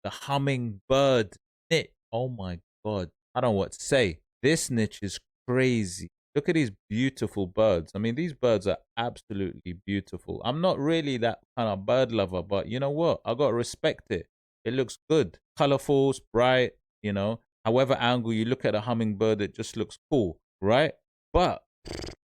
the hummingbird niche. Oh my God. I don't know what to say. This niche is crazy. Look at these beautiful birds. I mean, these birds are absolutely beautiful. I'm not really that kind of bird lover, but you know what? I got to respect it. It looks good. Colorful, bright, you know. However angle you look at a hummingbird, it just looks cool, right? But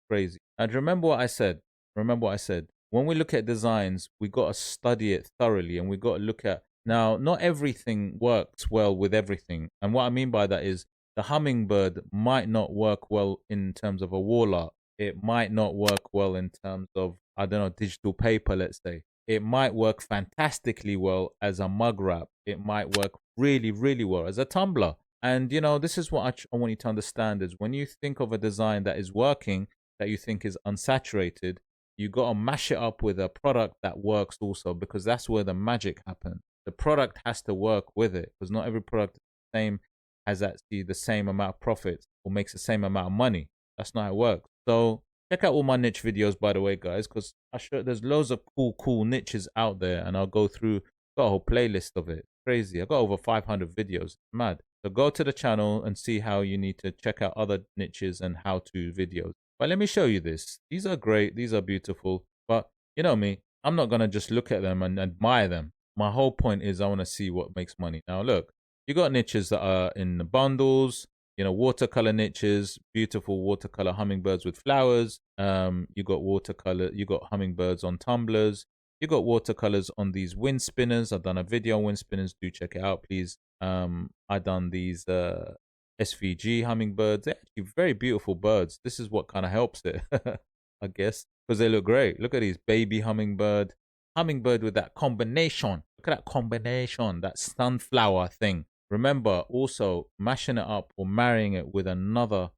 crazy. And remember what I said. Remember what I said. When we look at designs, we got to study it thoroughly and we got to look at now, not everything works well with everything. And what I mean by that is the hummingbird might not work well in terms of a wall art. It might not work well in terms of, I don't know, digital paper, let's say. It might work fantastically well as a mug wrap. It might work really, really well as a tumbler. And, you know, this is what I want you to understand is when you think of a design that is working, that you think is unsaturated, you got to mash it up with a product that works also because that's where the magic happens. The product has to work with it because not every product is the same, has actually the same amount of profits or makes the same amount of money. That's not how it works. So check out all my niche videos, by the way, guys, because there's loads of cool niches out there, and I'll go through, got a whole playlist of it. Crazy. I got over 500 videos. It's mad. So go to the channel and see how you need to check out other niches and how-to videos. But let me show you this. These are great. These are beautiful. But you know me, I'm not going to just look at them and admire them. My whole point is I want to see what makes money. Now, look, you got niches that are in the bundles, you know, watercolor niches, beautiful watercolor hummingbirds with flowers. You got watercolor, you got hummingbirds on tumblers. You got watercolors on these wind spinners. I've done a video on wind spinners. Do check it out, please. I done these SVG hummingbirds. They're actually very beautiful birds. This is what kind of helps it, I guess, because they look great. Look at these baby hummingbird with that combination. Look at that combination, that sunflower thing. Remember, also mashing it up or marrying it with another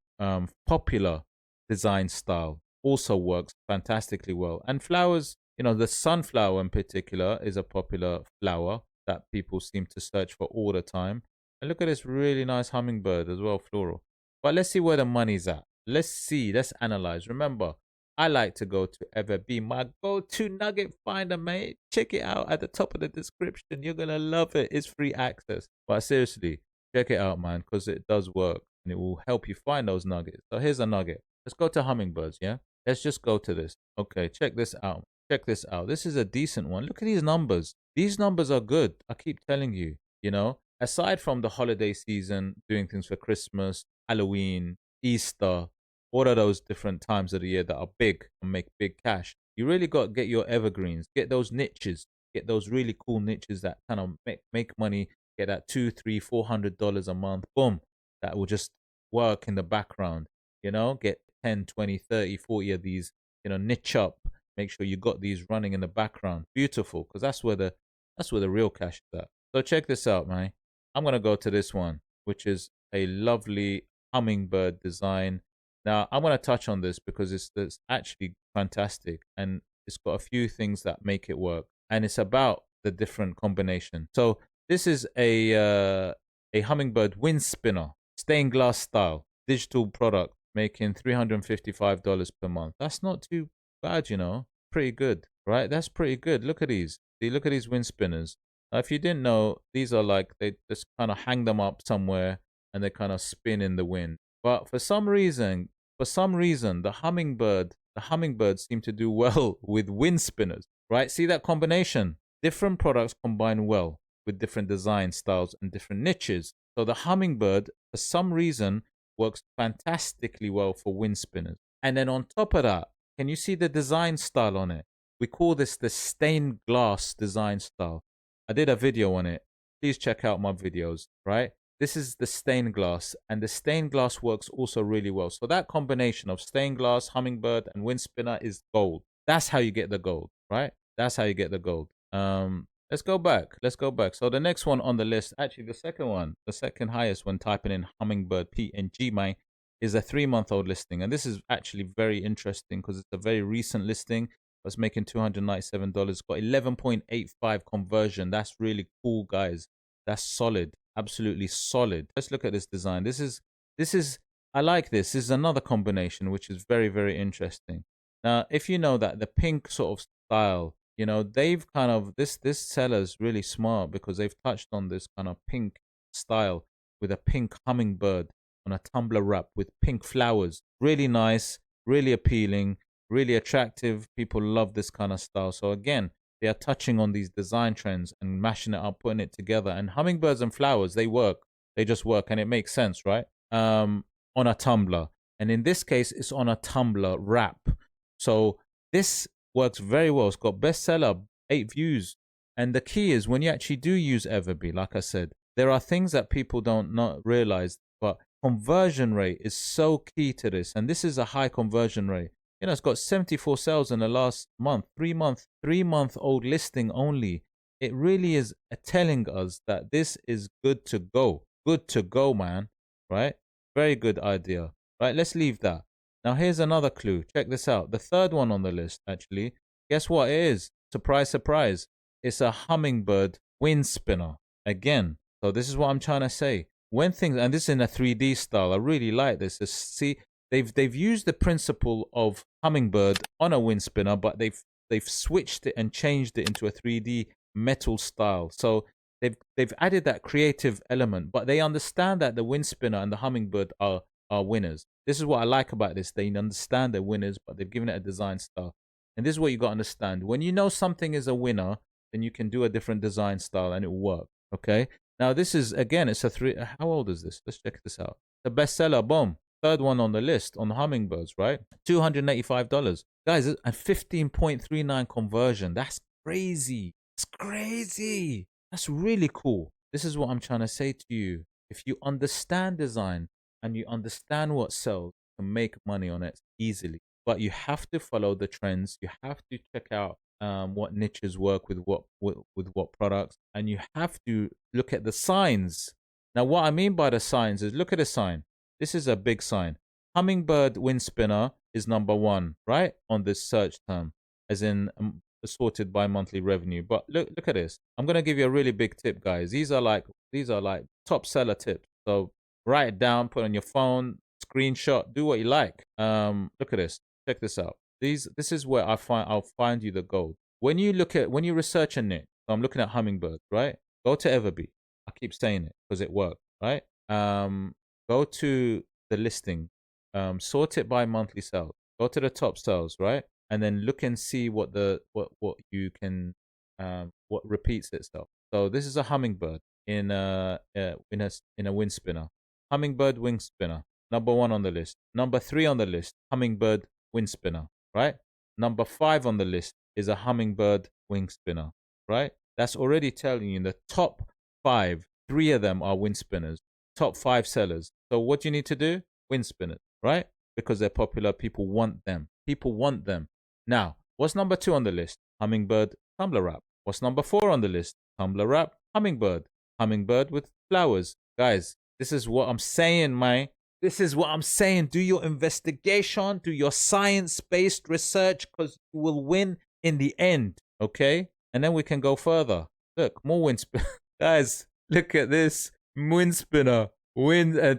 popular design style also works fantastically well. And flowers, you know, the sunflower in particular is a popular flower that people seem to search for all the time. And look at this really nice hummingbird as well, floral. But let's see where the money's at. Let's see, let's analyze. Remember, I like to go to EVERBEE, my go-to nugget finder, mate. Check it out at the top of the description. You're going to love it. It's free access. But seriously, check it out, man, because it does work and it will help you find those nuggets. So here's a nugget. Let's go to hummingbirds, yeah? Let's just go to this. Okay, check this out. Check this out. This is a decent one. Look at these numbers. These numbers are good. I keep telling you, you know, aside from the holiday season, doing things for Christmas, Halloween, Easter, all of those different times of the year that are big and make big cash, you really got to get your evergreens, get those niches, get those really cool niches that kind of make money, get that $200, $300, $400 a month, boom, that will just work in the background, you know, get 10, 20, 30, 40 of these, you know, niche up, make sure you got these running in the background. Beautiful, because that's where the real cash is at. So check this out, man. I'm going to go to this one, which is a lovely hummingbird design. Now, I'm going to touch on this because it's actually fantastic and it's got a few things that make it work. And it's about the different combination. So this is a hummingbird wind spinner, stained glass style, digital product, making $355 per month. That's not too bad, you know. Pretty good, right? That's pretty good. Look at these. See, look at these wind spinners. Now, if you didn't know, these are like, they just kind of hang them up somewhere and they kind of spin in the wind. But for some reason, the hummingbirds seem to do well with wind spinners, right? See that combination? Different products combine well with different design styles and different niches. So the hummingbird, for some reason, works fantastically well for wind spinners. And then on top of that, can you see the design style on it? We call this the stained glass design style. I did a video on it. Please check out my videos, right? This is the stained glass, and the stained glass works also really well. So that combination of stained glass, hummingbird, and wind spinner is gold. That's how you get the gold, right? That's how you get the gold. Let's go back. So the next one on the list, actually the second one, the second highest when typing in hummingbird PNG, mine, is a 3-month-old listing. And this is actually very interesting because it's a very recent listing. It's making $297. Got 11.85 conversion. That's really cool, guys. That's solid. Absolutely solid. Let's look at this design. This is I like this. This is another combination which is very, very interesting. Now, if you know that the pink sort of style, You know, they've kind of this seller's really smart because they've touched on this kind of pink style with a pink hummingbird on a tumbler wrap with pink flowers. Really nice, really appealing, really attractive. People love this kind of style. So again, they are touching on these design trends and mashing it up, putting it together. And hummingbirds and flowers, they work. They just work, and it makes sense, right? On a tumbler, and in this case, it's on a tumbler wrap. So this works very well. It's got bestseller, 8 views. And the key is when you actually do use Everbee, like I said, there are things that people don't not realize, but conversion rate is so key to this. And this is a high conversion rate. You know, it's got 74 sales in the last month, 3 month old listing only. It really is telling us that this is good to go. Good to go, man. Right? Very good idea. Right? Let's leave that. Now, here's another clue. Check this out. The third one on the list, actually. Guess what it is? Surprise, surprise. It's a hummingbird wind spinner. Again. So this is what I'm trying to say. When things, and this is in a 3D style. I really like this. See, they've used the principle of hummingbird on a wind spinner, but they've switched it and changed it into a 3D metal style. So they've added that creative element, but they understand that the wind spinner and the hummingbird are winners. This is what I like about this. They understand they're winners, but they've given it a design style. And this is what you got to understand. When you know something is a winner, then you can do a different design style and it will work. Okay. Now this is, again, it's a three. How old is this? Let's check this out. The bestseller, boom. Third one on the list on hummingbirds, right? $285. Guys, a 15.39 conversion. That's crazy. It's crazy. That's really cool. This is what I'm trying to say to you. If you understand design and you understand what sells, you can make money on it easily. But you have to follow the trends. You have to check out what niches work with what products, and you have to look at the signs. Now, what I mean by the signs is, look at the sign. This is a big sign. Hummingbird wind spinner is #1, right, on this search term, as in sorted by monthly revenue. But look at this. I'm gonna give you a really big tip, guys. These are like top seller tips. So write it down, put it on your phone, screenshot, do what you like. Look at this. Check this out. This is where I'll find you the gold. When you research a niche, so I'm looking at hummingbirds, right? Go to Everbee. I keep saying it because it worked, right? Go to the listing, sort it by monthly sales. Go to the top sales, right? And then look and see what you can what repeats itself. So this is a hummingbird in a wind spinner. Hummingbird wing spinner, #1 on the list. #3 on the list, hummingbird wind spinner, right? #5 on the list is a hummingbird wing spinner, right? That's already telling you the top 5, 3 of them are wind spinners. Top 5 sellers. So what do you need to do? Wind spinners, right? Because they're popular. People want them. People want them. Now, what's #2 on the list? Hummingbird tumbler wrap. What's #4 on the list? Tumbler wrap, hummingbird. Hummingbird with flowers. Guys, this is what I'm saying, man. This is what I'm saying. Do your investigation, do your science-based research, because you will win in the end, okay? And then we can go further. Look, more wind spinner. Guys, look at this. Wind spinner,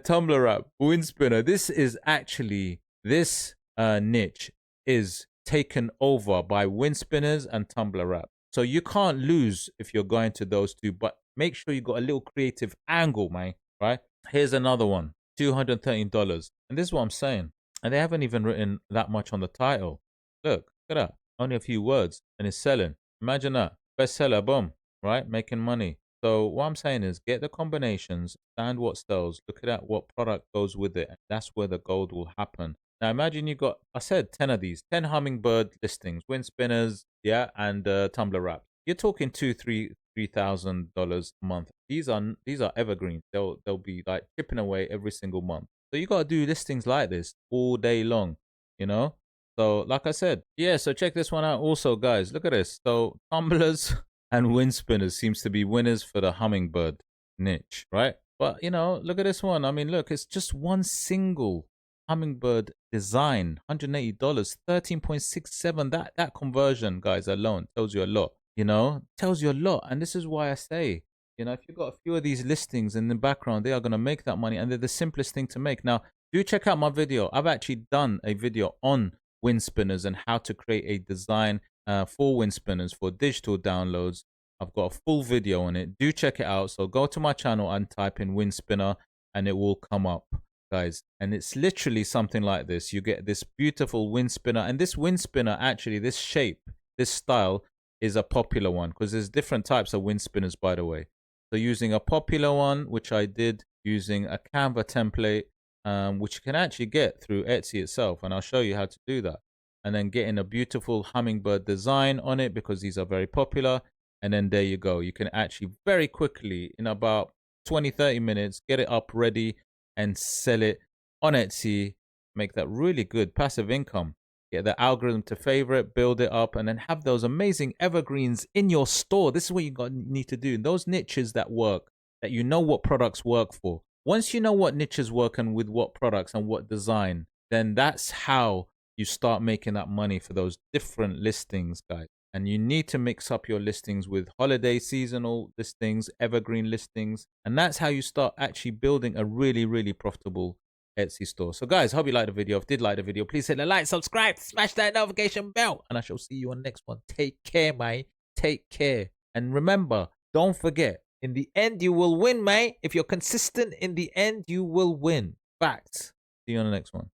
tumbler wrap, wind spinner. This is actually, this niche is taken over by wind spinners and tumbler wrap. So you can't lose if you're going to those two, but make sure you got a little creative angle, man, right? Here's another one, $213. And this is what I'm saying. And they haven't even written that much on the title. Look at that. Only a few words and it's selling. Imagine that. Bestseller, boom, right? Making money. So what I'm saying is get the combinations, understand what sells, look at what product goes with it. And that's where the gold will happen. Now imagine you got, I said 10 of these, 10 hummingbird listings, wind spinners, yeah, and tumbler wrap. You're talking $3,000 a month. These are evergreen. They'll be like chipping away every single month. So you gotta do listings like this all day long, you know? So like I said, yeah, so check this one out also, guys. Look at this. So tumblers and wind spinners seems to be winners for the hummingbird niche, right? But you know, look at this one. I mean, look, it's just one single hummingbird design, $180, 13.67. That conversion, guys, alone tells you a lot. You know, tells you a lot. And this is why I say, you know, if you've got a few of these listings in the background, they are going to make that money, and they're the simplest thing to make. Now, do check out my video. I've actually done a video on wind spinners and how to create a design for wind spinners for digital downloads. I've got a full video on it. Do check it out. So go to my channel and type in wind spinner and it will come up, guys. And it's literally something like this. You get this beautiful wind spinner, and this wind spinner, actually, this shape, this style is a popular one because there's different types of wind spinners, by the way. So using a popular one, which I did using a CANVA template, which you can actually get through Etsy itself, and I'll show you how to do that. And then getting a beautiful hummingbird design on it because these are very popular. And then there you go. You can actually very quickly, in about 20-30 minutes, get it up ready and sell it on Etsy. Make that really good passive income. Get the algorithm to favorite, build it up, and then have those amazing evergreens in your store. This is what you need to do. Those niches that work, that you know what products work for. Once you know what niches work and with what products and what design, then that's how you start making that money for those different listings, guys. And you need to mix up your listings with holiday, seasonal listings, evergreen listings. And that's how you start actually building a really, really profitable Etsy store. So guys, hope you liked the video. If you did like the video, please hit the like, subscribe, smash that notification bell, and I shall see you on the next one. Take care, mate. Take care. And remember, don't forget, in the end, you will win, mate. If you're consistent, in the end, you will win. Facts. See you on the next one.